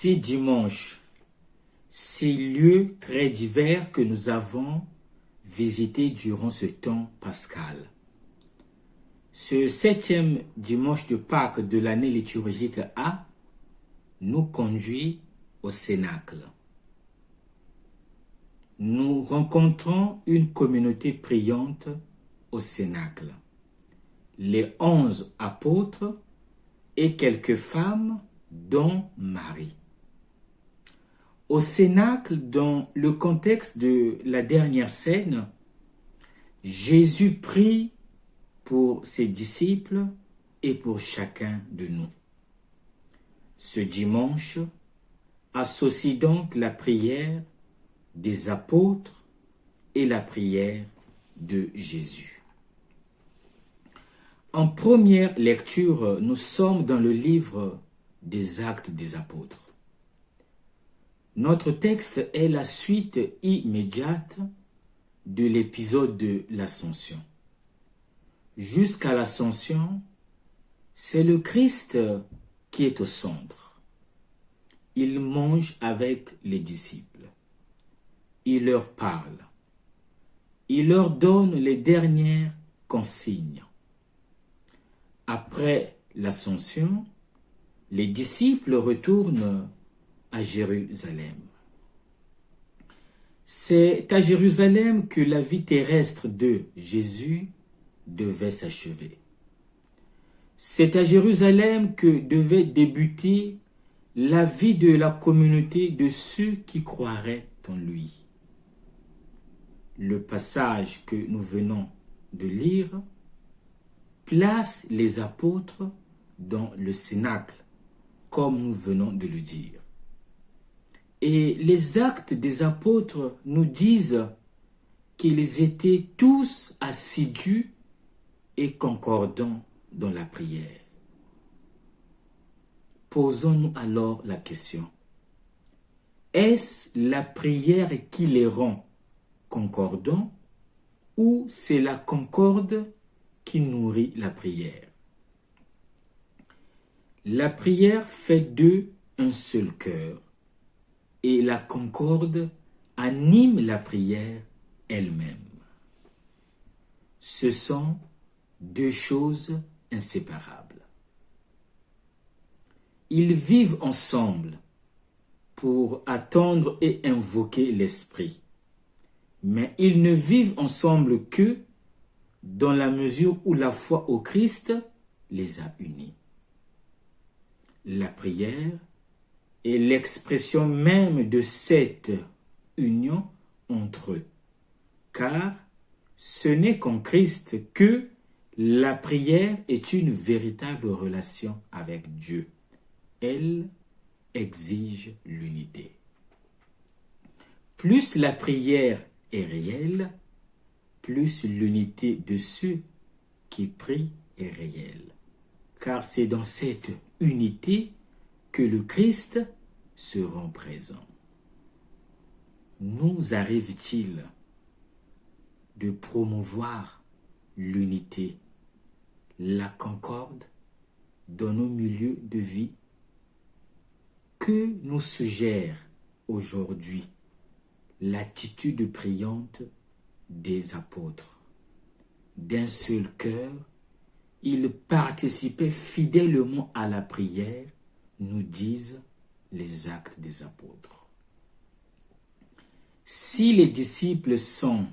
6 dimanches, 6 lieux très divers que nous avons visités durant ce temps pascal. Ce 7e dimanche de Pâques de l'année liturgique A nous conduit au Cénacle. Nous rencontrons une communauté priante au Cénacle. Les 11 apôtres et quelques femmes, dont Marie. Au Cénacle, dans le contexte de la dernière scène, Jésus prie pour ses disciples et pour chacun de nous. Ce dimanche associe donc la prière des apôtres et la prière de Jésus. En première lecture, nous sommes dans le livre des Actes des Apôtres. Notre texte est la suite immédiate de l'épisode de l'Ascension. Jusqu'à l'Ascension, c'est le Christ qui est au centre. Il mange avec les disciples. Il leur parle. Il leur donne les dernières consignes. Après l'Ascension, les disciples retournent à Jérusalem. C'est à Jérusalem que la vie terrestre de Jésus devait s'achever. C'est à Jérusalem que devait débuter la vie de la communauté de ceux qui croiraient en lui. Le passage que nous venons de lire place les apôtres dans le Cénacle, comme nous venons de le dire. Et les actes des apôtres nous disent qu'ils étaient tous assidus et concordants dans la prière. Posons-nous alors la question. Est-ce la prière qui les rend concordants ou c'est la concorde qui nourrit la prière? La prière fait d'eux un seul cœur et la concorde anime la prière elle-même. Ce sont deux choses inséparables. Ils vivent ensemble pour attendre et invoquer l'Esprit, mais ils ne vivent ensemble que dans la mesure où la foi au Christ les a unis. La prière est l'expression même de cette union entre eux, car ce n'est qu'en Christ que la prière est une véritable relation avec Dieu. Elle exige l'unité. Plus la prière est réelle, plus l'unité de ceux qui prient est réelle. Car c'est dans cette unité que le Christ se rend présent. Nous arrive-t-il de promouvoir l'unité, la concorde dans nos milieux de vie? Que nous suggère aujourd'hui l'attitude priante des apôtres? D'un seul cœur, ils participaient fidèlement à la prière, nous disent les Actes des Apôtres. Si les disciples sont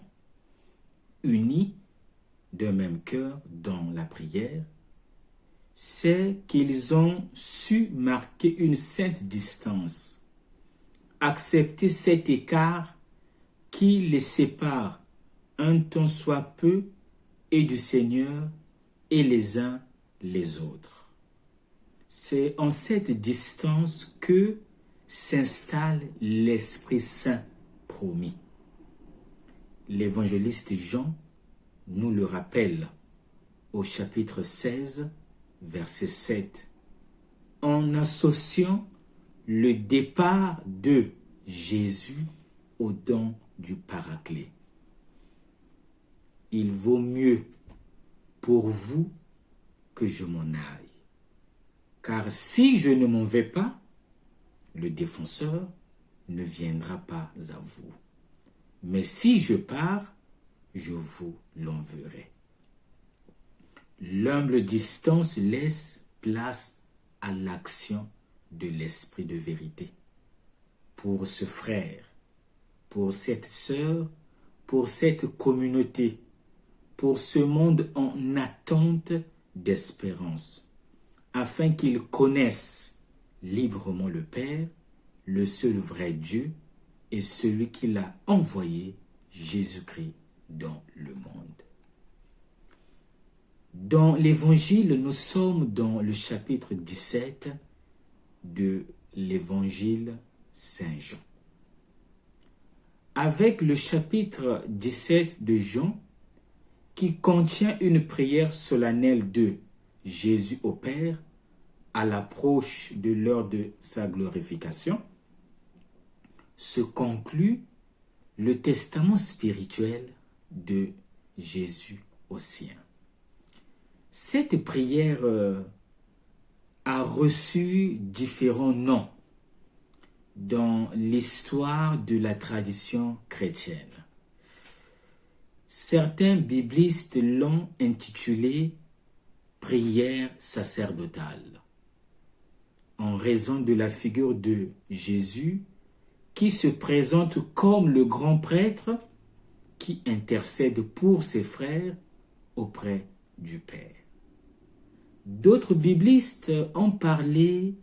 unis d'un même cœur dans la prière, c'est qu'ils ont su marquer une sainte distance, accepter cet écart qui les sépare un tant soit peu et du Seigneur et les uns les autres. C'est en cette distance que s'installe l'Esprit Saint promis. L'évangéliste Jean nous le rappelle au chapitre 16, verset 7, en associant le départ de Jésus au don du Paraclet. Il vaut mieux pour vous que je m'en aille. Car si je ne m'en vais pas, le défenseur ne viendra pas à vous. Mais si je pars, je vous l'enverrai. L'humble distance laisse place à l'action de l'esprit de vérité. Pour ce frère, pour cette sœur, pour cette communauté, pour ce monde en attente d'espérance, afin qu'ils connaissent librement le Père, le seul vrai Dieu et celui qui l'a envoyé, Jésus-Christ, dans le monde. Dans l'évangile, nous sommes dans le chapitre 17 de l'évangile Saint Jean. Avec le chapitre 17 de Jean, qui contient une prière solennelle de Jésus au Père à l'approche de l'heure de sa glorification, se conclut le testament spirituel de Jésus aux siens. Cette prière a reçu différents noms dans l'histoire de la tradition chrétienne. Certains biblistes l'ont intitulée « prière sacerdotale » en raison de la figure de Jésus qui se présente comme le grand prêtre qui intercède pour ses frères auprès du Père. D'autres biblistes ont parlé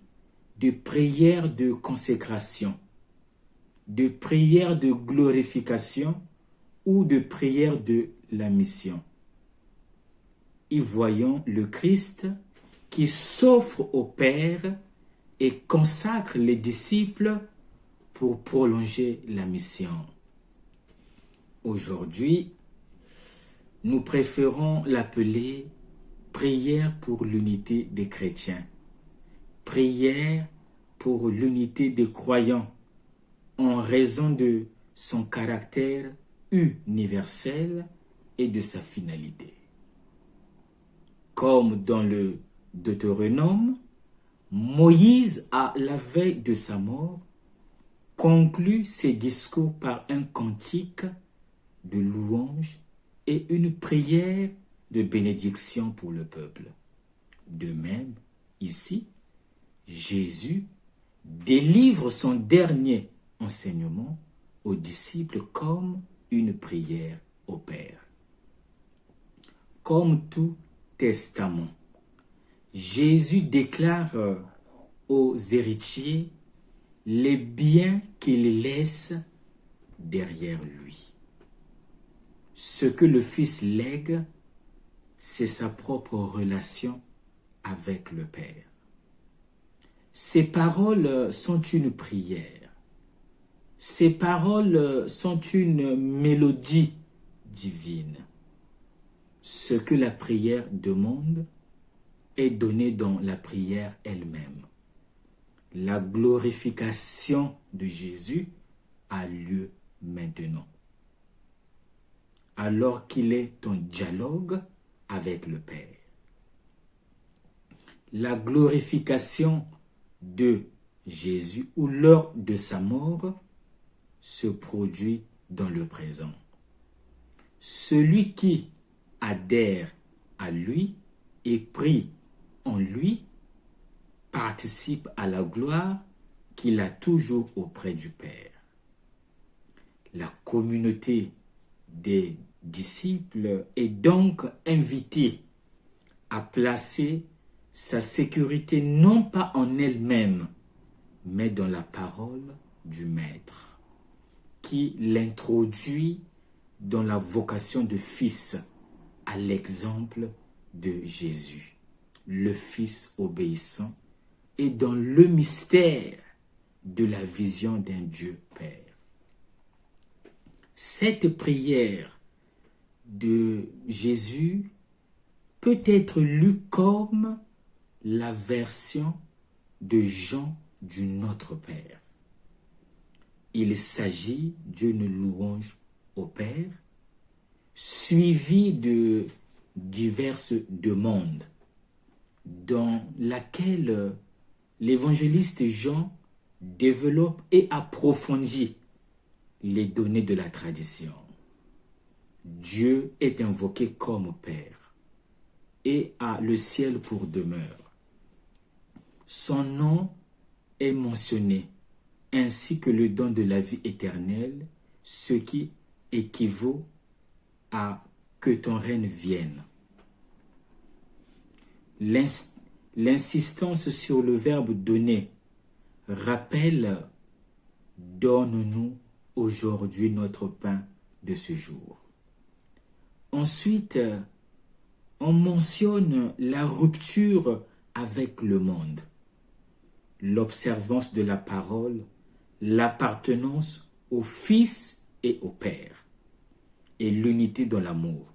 de prière de consécration, de prière de glorification ou de prière de la mission. Y voyons le Christ qui s'offre au Père et consacre les disciples pour prolonger la mission. Aujourd'hui, nous préférons l'appeler prière pour l'unité des chrétiens, prière pour l'unité des croyants, en raison de son caractère universel et de sa finalité. Comme dans le Deutéronome, Moïse, à la veille de sa mort, conclut ses discours par un cantique de louange et une prière de bénédiction pour le peuple. De même, ici, Jésus délivre son dernier enseignement aux disciples comme une prière au Père. Comme tout testament, Jésus déclare aux héritiers les biens qu'il laisse derrière lui. Ce que le Fils lègue, c'est sa propre relation avec le Père. Ces paroles sont une prière. Ces paroles sont une mélodie divine. Ce que la prière demande est donné dans la prière elle-même. La glorification de Jésus a lieu maintenant, alors qu'il est en dialogue avec le Père. La glorification de Jésus ou lors de sa mort se produit dans le présent. Celui qui adhère à lui et prie en lui participe à la gloire qu'il a toujours auprès du Père. La communauté des disciples est donc invitée à placer sa sécurité non pas en elle-même, mais dans la parole du Maître, qui l'introduit dans la vocation de fils, à l'exemple de Jésus, le Fils obéissant, et dans le mystère de la vision d'un Dieu Père. Cette prière de Jésus peut être lue comme la version de Jean du Notre Père. Il s'agit d'une louange au Père, suivie de diverses demandes, dans laquelle l'évangéliste Jean développe et approfondit les données de la tradition. Dieu est invoqué comme Père et a le ciel pour demeure. Son nom est mentionné, ainsi que le don de la vie éternelle, ce qui équivaut à que ton règne vienne. L'insistance sur le verbe donner rappelle « Donne-nous aujourd'hui notre pain de ce jour ». Ensuite, on mentionne la rupture avec le monde, l'observance de la parole, l'appartenance au Fils et au Père, et l'unité dans l'amour,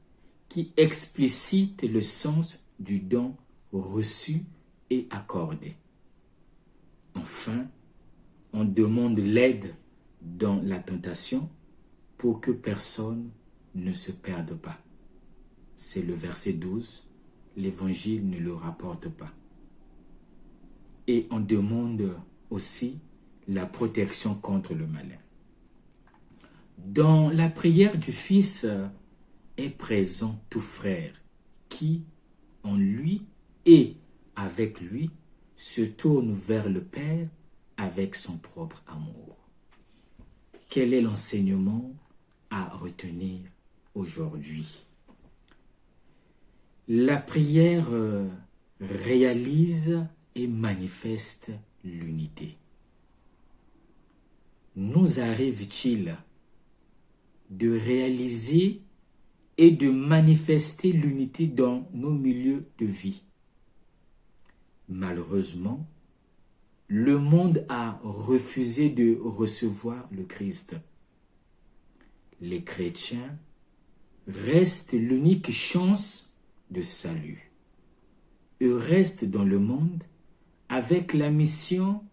qui explicite le sens du don reçu et accordé. Enfin, on demande l'aide dans la tentation pour que personne ne se perde pas. C'est le verset 12, l'évangile ne le rapporte pas. Et on demande aussi la protection contre le malin. Dans la prière du Fils est présent tout frère qui, en lui et avec lui, se tourne vers le Père avec son propre amour. Quel est l'enseignement à retenir aujourd'hui? La prière réalise et manifeste l'unité. Nous arrive-t-il de réaliser et de manifester l'unité dans nos milieux de vie? Malheureusement, le monde a refusé de recevoir le Christ. Les chrétiens restent l'unique chance de salut. Eux restent dans le monde avec la mission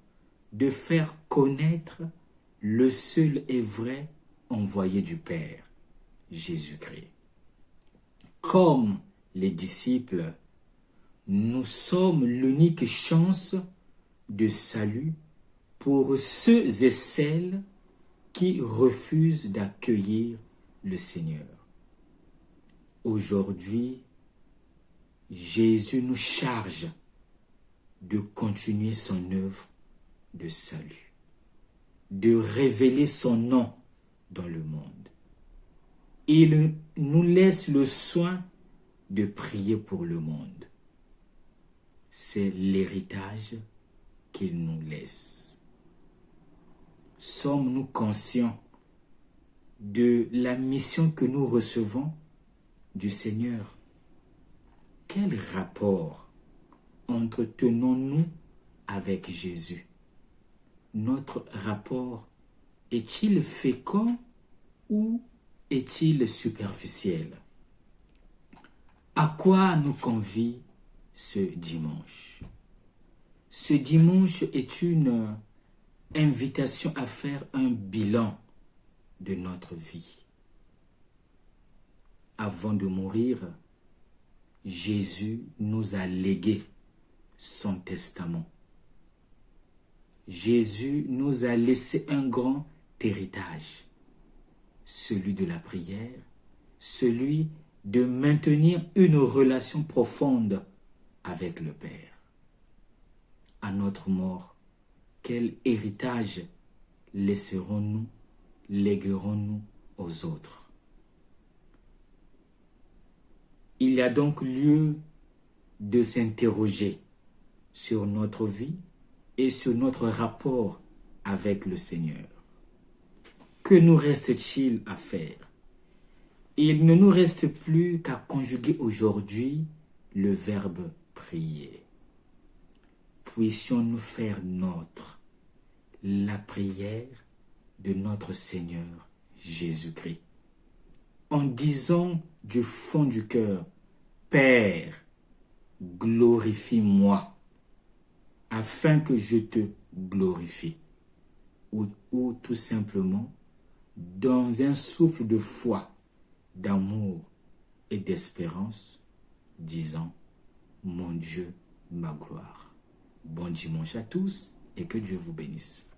de faire connaître le seul et vrai envoyé du Père, Jésus-Christ. Comme les disciples, nous sommes l'unique chance de salut pour ceux et celles qui refusent d'accueillir le Seigneur. Aujourd'hui, Jésus nous charge de continuer son œuvre de salut, de révéler son nom dans le monde. Il nous laisse le soin de prier pour le monde. C'est l'héritage qu'il nous laisse. Sommes-nous conscients de la mission que nous recevons du Seigneur? Quel rapport entretenons-nous avec Jésus? Notre rapport est-il fécond ou est-il superficiel? À quoi nous convie ce dimanche? Ce dimanche est une invitation à faire un bilan de notre vie. Avant de mourir, Jésus nous a légué son testament. Jésus nous a laissé un grand héritage, celui de la prière, celui de maintenir une relation profonde avec le Père. À notre mort, quel héritage laisserons-nous, léguerons-nous aux autres? Il y a donc lieu de s'interroger sur notre vie et sur notre rapport avec le Seigneur. Que nous reste-t-il à faire? Il ne nous reste plus qu'à conjuguer aujourd'hui le verbe prier. Puissions-nous faire nôtre la prière de notre Seigneur Jésus-Christ, en disant du fond du cœur, Père, glorifie-moi, afin que je te glorifie. Ou tout simplement, dans un souffle de foi, d'amour et d'espérance, disant, mon Dieu, ma gloire. Bon dimanche à tous et que Dieu vous bénisse.